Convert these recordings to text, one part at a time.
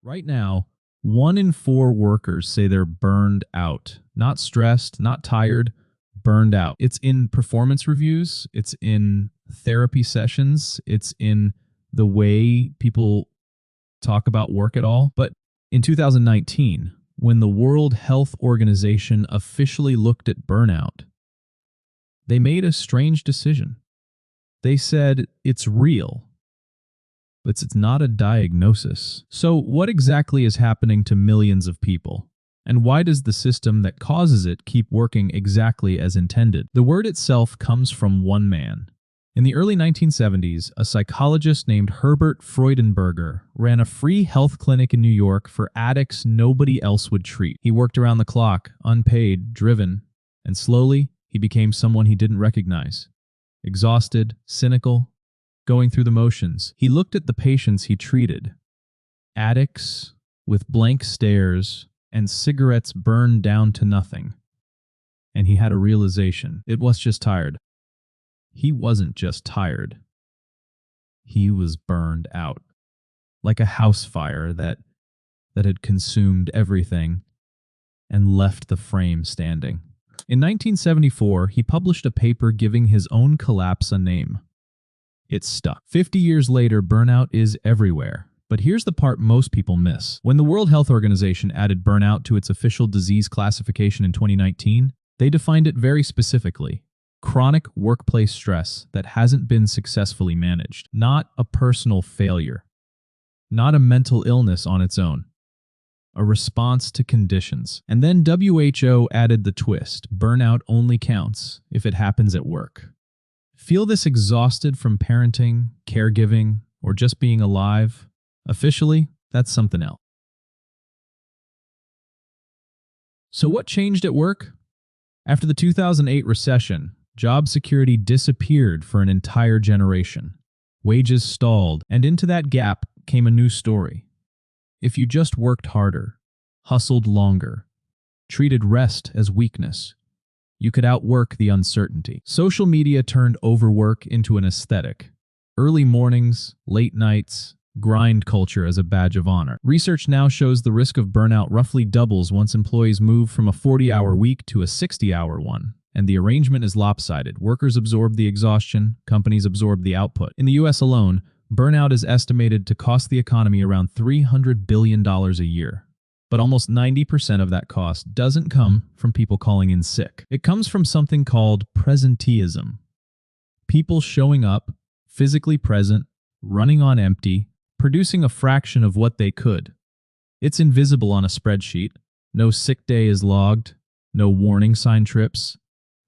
Right now, 1 in 4 workers say they're burned out. Not stressed, not tired, burned out. It's in performance reviews, it's in therapy sessions, it's in the way people talk about work at all. But in 2019, when the World Health Organization officially looked at burnout, they made a strange decision. They said it's real, but it's not a diagnosis. So what exactly is happening to millions of people? And why does the system that causes it keep working exactly as intended? The word itself comes from one man. In the early 1970s, a psychologist named Herbert Freudenberger ran a free health clinic in New York for addicts nobody else would treat. He worked around the clock, unpaid, driven, and slowly he became someone he didn't recognize. Exhausted, cynical, going through the motions. He looked at the patients he treated. Addicts with blank stares and cigarettes burned down to nothing. And he had a realization. It was just tired. He wasn't just tired. He was burned out. Like a house fire that had consumed everything and left the frame standing. In 1974, he published a paper giving his own collapse a name. It stuck. 50 years later, burnout is everywhere. But here's the part most people miss. When the World Health Organization added burnout to its official disease classification in 2019, they defined it very specifically. Chronic workplace stress that hasn't been successfully managed. Not a personal failure. Not a mental illness on its own. A response to conditions. And then WHO added the twist. Burnout only counts if it happens at work. Feel this exhausted from parenting, caregiving, or just being alive? Officially, that's something else. So what changed at work? After the 2008 recession, job security disappeared for an entire generation. Wages stalled, and into that gap came a new story. If you just worked harder, hustled longer, treated rest as weakness, you could outwork the uncertainty. Social media turned overwork into an aesthetic. Early mornings, late nights, grind culture as a badge of honor. Research now shows the risk of burnout roughly doubles once employees move from a 40-hour week to a 60-hour one. And the arrangement is lopsided. Workers absorb the exhaustion, companies absorb the output. In the US alone, burnout is estimated to cost the economy around $300 billion a year. But almost 90% of that cost doesn't come from people calling in sick. It comes from something called presenteeism. People showing up, physically present, running on empty, producing a fraction of what they could. It's invisible on a spreadsheet. No sick day is logged. No warning sign trips.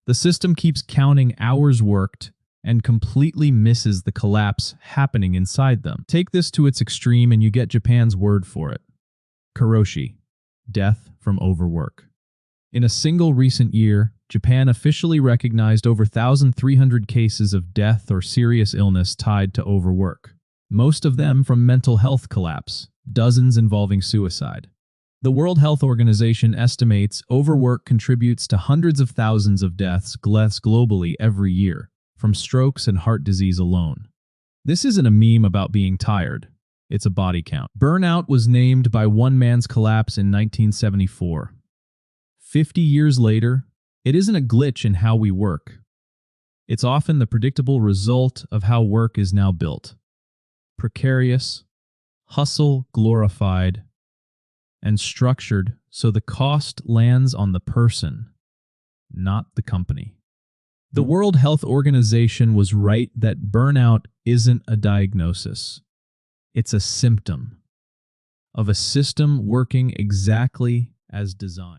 The system keeps counting hours worked and completely misses the collapse happening inside them. Take this to its extreme and you get Japan's word for it. Karoshi, death from overwork. In a single recent year, Japan officially recognized over 1,300 cases of death or serious illness tied to overwork. Most of them from mental health collapse, dozens involving suicide. The World Health Organization estimates overwork contributes to hundreds of thousands of deaths globally every year, from strokes and heart disease alone. This isn't a meme about being tired. It's a body count. Burnout was named by one man's collapse in 1974. 50 years later, it isn't a glitch in how we work. It's often the predictable result of how work is now built. Precarious, hustle glorified, and structured so the cost lands on the person, not the company. The World Health Organization was right that burnout isn't a diagnosis. It's a symptom of a system working exactly as designed.